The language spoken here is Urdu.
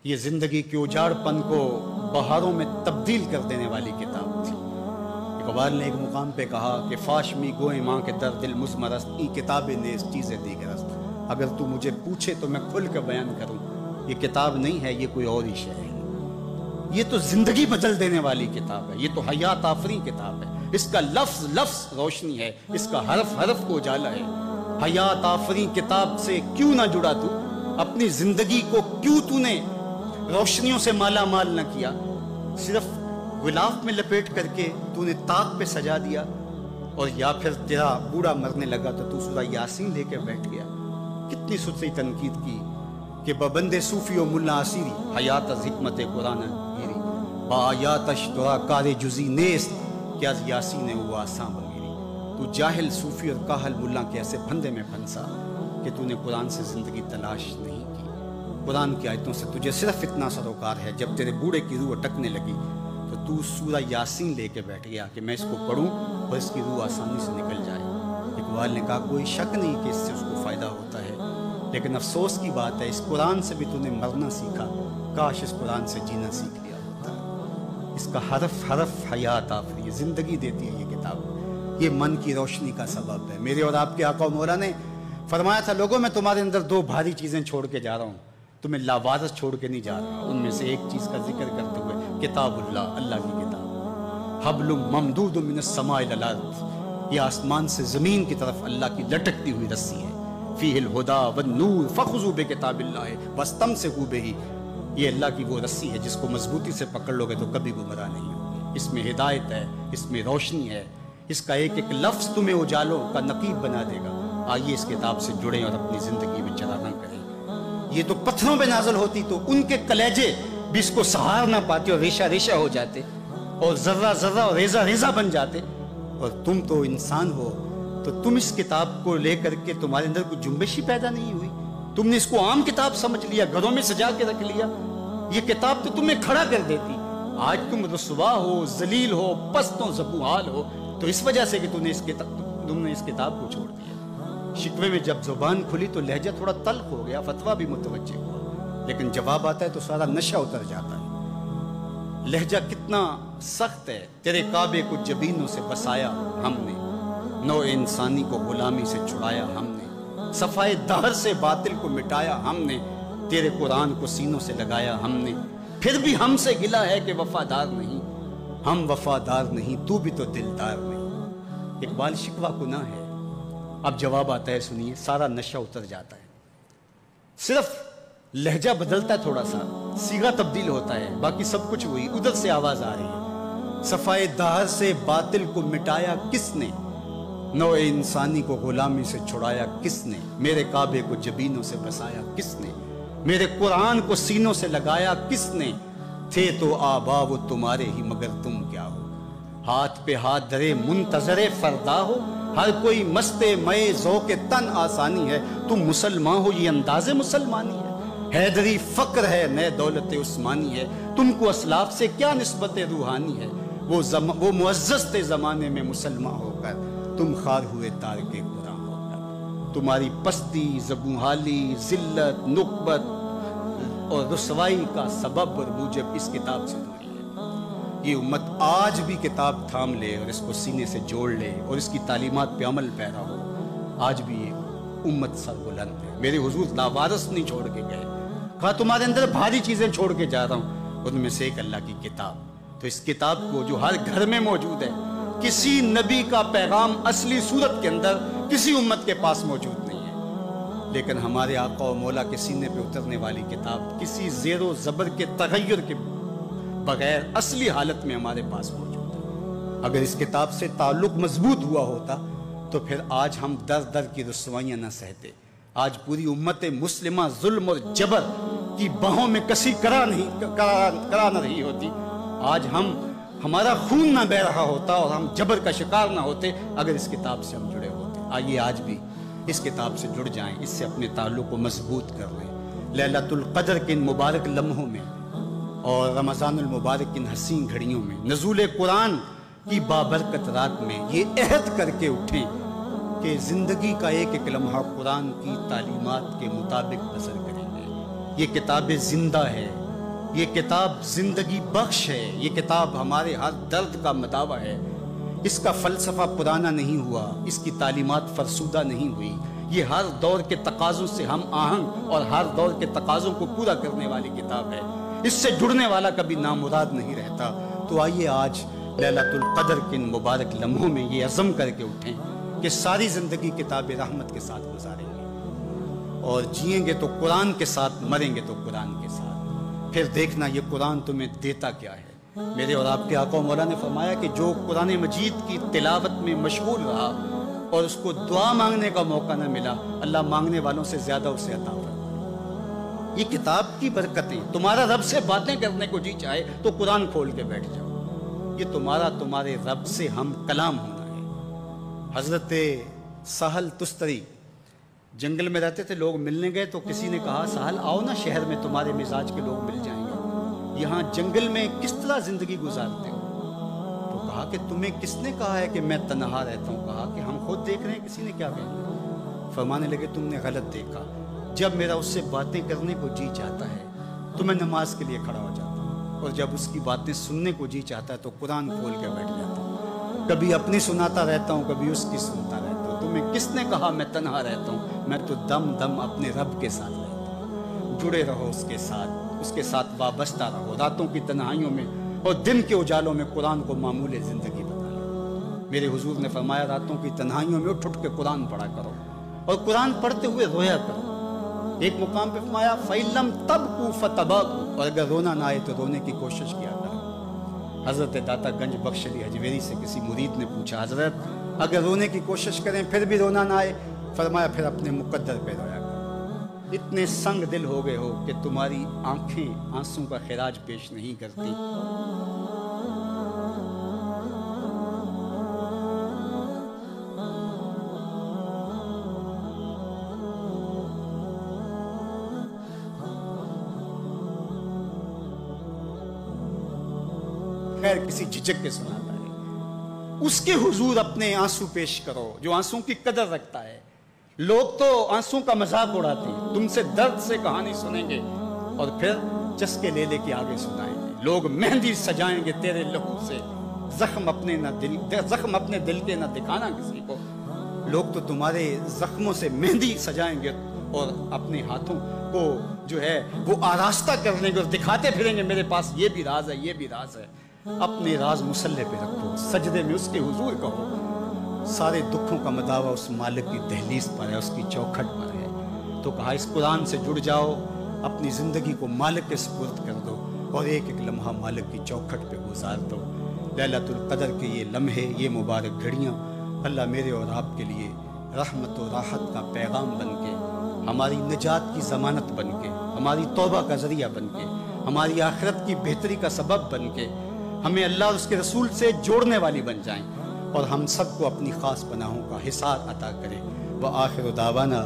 یہ زندگی کے اجاڑ پن کو بہاروں میں تبدیل کر دینے والی کتاب تھی۔ اقبال نے ایک مقام پہ کہا کہ فاش می گوئیں ماں کے در دل مزمرست ای کتاب نیز چیزیں دیگرست، اگر تو مجھے پوچھے تو میں کھل کے بیان کروں، یہ کتاب نہیں ہے، یہ کوئی اور ہی شے ہے۔ یہ تو زندگی بدل دینے والی کتاب ہے، یہ تو حیات آفریں کتاب ہے، اس کا لفظ لفظ روشنی ہے، اس کا حرف حرف کو اجالا ہے۔ حیات آفریں کتاب سے کیوں نہ جڑا تو؟ اپنی زندگی کو کیوں تو نے روشنیوں سے مالا مال نہ کیا؟ صرف غلاف میں لپیٹ کر کے تو نے طاق پہ سجا دیا، اور یا پھر تیرا بوڑھا مرنے لگا تو سورہ یاسین لے کے بیٹھ گیا۔ کتنی ستری تنقید کی کہ ببند صوفی و ملا اسیری حیات از حکمت قرآن گیری، با آیاتش ترا کار جزی نیست کہ از یاسین ہوا آساں بگیری۔ تو جاہل صوفی اور کاہل ملا کے ایسے پھندے میں پھنسا کہ تو نے قرآن سے زندگی تلاش نہیں کی۔ قرآن کی آیتوں سے تجھے صرف اتنا سروکار ہے، جب تیرے بوڑھے کی روح اٹکنے لگی تو سورہ یاسین لے کے بیٹھ گیا کہ میں اس کو پڑھوں اور اس کی روح آسانی سے نکل جائے۔ اقبال نے کہا کوئی شک نہیں کہ اس سے اس کو فائدہ ہوتا ہے، لیکن افسوس کی بات ہے اس قرآن سے بھی تو نے مرنا سیکھا، کاش اس قرآن سے جینا سیکھ لیا ہوتا۔ اس کا حرف حرف حیات آفری، زندگی دیتی ہے یہ کتاب، یہ من کی روشنی کا سبب ہے۔ میرے اور آپ کے آقا و مولا نے فرمایا تھا لوگوں میں تمہارے اندر دو بھاری چیزیں چھوڑ کے جا رہا ہوں، تمہیں لاوارث چھوڑ کے نہیں جا رہا۔ ان میں سے ایک چیز کا ذکر کرتے ہوئے کتاب اللہ، اللہ کی کتاب، حبل ممدود من السماء الی الارض، یہ آسمان سے زمین کی طرف اللہ کی لٹکتی ہوئی رسی ہے۔ فیہ الہدی والنور فخذوا بکتاب اللہ واستمسکوا بہ، یہ اللہ کی وہ رسی ہے جس کو مضبوطی سے پکڑ لو گے تو کبھی گمراہ نہیں ہوگے۔ اس میں ہدایت ہے، اس میں روشنی ہے، اس کا ایک ایک لفظ تمہیں اجالوں کا نقیب بنا دے گا۔ آئیے اس کتاب سے جڑیں اور اپنی زندگی میں چرانہ کریں۔ یہ تو پتھروں پہ نازل ہوتی تو ان کے کلیجے بھی اس کو سہار نہ پاتے اور ریشہ ریشہ ہو جاتے اور ذرہ ذرہ اور ریزہ ریزہ بن جاتے، اور تم تو انسان ہو تو تم اس کتاب کو لے کر کے تمہارے اندر کوئی جنبش ہی پیدا نہیں ہوئی، تم نے اس کو عام کتاب سمجھ لیا، گھروں میں سجا کے رکھ لیا۔ یہ کتاب تو تمہیں کھڑا کر دیتی، آج تم رسوا ہو، ذلیل ہو، پست و زبوحال ہو تو اس وجہ سے کہ تم نے اس کتاب کو چھوڑ دیا۔ شکوے میں جب زبان کھلی تو لہجہ تھوڑا تلخ ہو گیا، فتویٰ بھی متوجہ ہوا، لیکن جواب آتا ہے تو سارا نشہ اتر جاتا ہے۔ لہجہ کتنا سخت ہے، تیرے کعبے کو جبینوں سے بسایا ہم نے، نو انسانی کو غلامی سے چھڑایا ہم نے، صفائے دہر سے باطل کو مٹایا ہم نے، تیرے قرآن کو سینوں سے لگایا ہم نے، پھر بھی ہم سے گلا ہے کہ وفادار نہیں، ہم وفادار نہیں، تو بھی تو دلدار نہیں۔ اقبال شکوہ گناہ ہے۔ اب جواب آتا ہے، سنیے، سارا نشہ اتر جاتا ہے، صرف لہجہ بدلتا ہے، تھوڑا سا صیغہ تبدیل ہوتا ہے، باقی سب کچھ وہی، ادھر سے آواز آ رہی ہے، صفائے دہر سے باطل کو مٹایا کس نے، نو انسانی کو غلامی سے چھڑایا کس نے، میرے کعبے کو جبینوں سے بسایا کس نے، میرے قرآن کو سینوں سے لگایا کس نے، تھے تو آبا وہ تمہارے ہی مگر تم کیا ہو، ہاتھ پہ ہاتھ دھرے منتظر فردا ہو، ہر کوئی مستے مئے ذوق تن آسانی ہے، تم مسلمان ہو یہ انداز مسلمانی ہے، حیدری فقر ہے نئے دولت عثمانی ہے، تم کو اسلاف سے کیا نسبت روحانی ہے، وہ معزز تھے زمانے میں مسلمان ہو کر، تم خار ہوئے تارک قرآن ہو کر، تمہاری پستی، زبوحالی، ذلت، نقبت اور رسوائی کا سبب اور موجب اس کتاب سے دوری ہے۔ یہ امت آج بھی کتاب تھام لے اور اس کو سینے سے جوڑ لے اور اس کی تعلیمات پہ عمل پیرا ہو، آج بھی یہ امت سربلند ہے۔ میرے حضور لاوارث نہیں چھوڑ کے گئے، کہا تمہارے اندر بھاری چیزیں چھوڑ کے جا رہا ہوں، ان میں سے ایک اللہ کی کتاب۔ تو اس کتاب کو جو ہر گھر میں موجود ہے، کسی نبی کا پیغام اصلی صورت کے اندر کسی امت کے پاس موجود نہیں ہے، لیکن ہمارے آقا و مولا کے سینے پہ اترنے والی کتاب کسی زیر و زبر کے تغیر کے بغیر اصلی حالت میں ہمارے پاس موجود ہے۔ اگر اس کتاب سے تعلق مضبوط ہوا ہوتا تو پھر آج ہم در در کی رسوائیاں نہ سہتے، آج پوری امت مسلمہ ظلم اور جبر کی باہوں میں کسی کرا نہ رہی ہوتی، آج ہمارا خون نہ بہہ رہا ہوتا اور ہم جبر کا شکار نہ ہوتے اگر اس کتاب سے ہم جڑے ہوتے۔ آئیے آج بھی اس کتاب سے جڑ جائیں، اس سے اپنے تعلق کو مضبوط کر لیں۔ لیلۃ القدر کے ان مبارک لمحوں میں اور رمضان المبارک کی ان حسین گھڑیوں میں، نزول قرآن کی بابرکت رات میں یہ عہد کر کے اٹھیں کہ زندگی کا ایک ایک لمحہ قرآن کی تعلیمات کے مطابق بسر کریں گے۔ یہ کتاب زندہ ہے، یہ کتاب زندگی بخش ہے، یہ کتاب ہمارے ہر درد کا مداوا ہے۔ اس کا فلسفہ پرانا نہیں ہوا، اس کی تعلیمات فرسودہ نہیں ہوئی، یہ ہر دور کے تقاضوں سے ہم آہنگ اور ہر دور کے تقاضوں کو پورا کرنے والی کتاب ہے۔ اس سے جڑنے والا کبھی نامراد نہیں رہتا۔ تو آئیے آج لیلۃ القدر کے ان مبارک لمحوں میں یہ عزم کر کے اٹھیں کہ ساری زندگی کتاب رحمت کے ساتھ گزاریں گے، اور جئیں گے تو قرآن کے ساتھ، مریں گے تو قرآن کے ساتھ۔ پھر دیکھنا یہ قرآن تمہیں دیتا کیا ہے۔ میرے اور آپ کے آقا و مولا نے فرمایا کہ جو قرآن مجید کی تلاوت میں مشغول رہا اور اس کو دعا مانگنے کا موقع نہ ملا، اللہ مانگنے والوں سے زیادہ اسے عطا فرمائے۔ یہ کتاب کی برکتیں، تمہارا رب سے باتیں کرنے کو جی چاہے تو قرآن کھول کے بیٹھ جاؤ، یہ تمہارے رب سے ہم کلام ہونا ہے۔ حضرت سہل تستری جنگل میں رہتے تھے، لوگ ملنے گئے تو کسی نے کہا سہل آؤ نا شہر میں، تمہارے مزاج کے لوگ مل جائیں گے، یہاں جنگل میں کس طرح زندگی گزارتے ہو؟ تو کہا کہ تمہیں کس نے کہا ہے کہ میں تنہا رہتا ہوں؟ کہا کہ ہم خود دیکھ رہے ہیں، کسی نے کیا کہا؟ فرمانے لگے تم نے غلط دیکھا، جب میرا اس سے باتیں کرنے کو جی چاہتا ہے تو میں نماز کے لیے کھڑا ہو جاتا ہوں، اور جب اس کی باتیں سننے کو جی چاہتا ہے تو قرآن کھول کے بیٹھ جاتا ہوں، کبھی اپنی سناتا رہتا ہوں، کبھی اس کی سنتا رہتا ہوں۔ تمہیں کس نے کہا میں تنہا رہتا ہوں؟ میں تو دم دم اپنے رب کے ساتھ رہتا ہوں۔ جڑے رہو اس کے ساتھ وابستہ رہو، راتوں کی تنہائیوں میں اور دن کے اجالوں میں قرآن کو معمول زندگی بنا لو۔ میرے حضور نے فرمایا راتوں کی تنہائیوں میں اٹھ کے قرآن پڑھا کرو، اور قرآن پڑھتے ہوئے رویا کرو۔ ایک مقام پہ فرمایا فَإِلَّمْ تَبْكُوا فَتَبَاكُوا، اور اگر رونا نہ آئے تو رونے کی کوشش کیا کرو۔ حضرت داتا گنج بخش علی حجویری سے کسی مرید نے پوچھا حضرت اگر رونے کی کوشش کریں پھر بھی رونا نہ آئے؟ فرمایا پھر اپنے مقدر پہ رویا کرو۔ اتنے سنگ دل ہو گئے ہو کہ تمہاری آنکھیں آنسوں کا خراج پیش نہیں کرتی۔ خیر کسی جھجک کے سناتا ہے، اس کے حضور اپنے آنسو پیش کرو جو آنسوں کی قدر رکھتا ہے۔ لوگ تو آنسوں کا مذاق اڑاتے ہیں، تم سے درد سے کہانی سنیں گے اور پھر چسکے لے لے کے آگے سنائیں گے۔ لوگ مہندی سجائیں گے تیرے لہو سے، زخم اپنے دل کے نہ دکھانا کسی کو۔ لوگ تو تمہارے زخموں سے مہندی سجائیں گے اور اپنے ہاتھوں کو جو ہے وہ آراستہ کر لیں گے اور دکھاتے پھریں گے میرے پاس یہ بھی راز ہے، یہ بھی راز ہے۔ اپنے راز مسلح پہ رکھو، سجدے میں اس کے حضور کہو۔ سارے دکھوں کا مداوا اس مالک کی دہلیز پر ہے، اس کی چوکھٹ پر ہے۔ تو کہا اس قرآن سے جڑ جاؤ، اپنی زندگی کو مالک کے سپرد کر دو اور ایک ایک لمحہ مالک کی چوکھٹ پہ گزار دو۔ لیلۃ القدر کے یہ لمحے، یہ مبارک گھڑیاں اللہ میرے اور آپ کے لیے رحمت و راحت کا پیغام بن کے، ہماری نجات کی ضمانت بن کے، ہماری توبہ کا ذریعہ بن کے، ہماری آخرت کی بہتری کا سبب بن کے، ہمیں اللہ اور اس کے رسول سے جوڑنے والی بن جائیں اور ہم سب کو اپنی خاص پناہوں کا حصار عطا کرے۔ وآخر دعوانا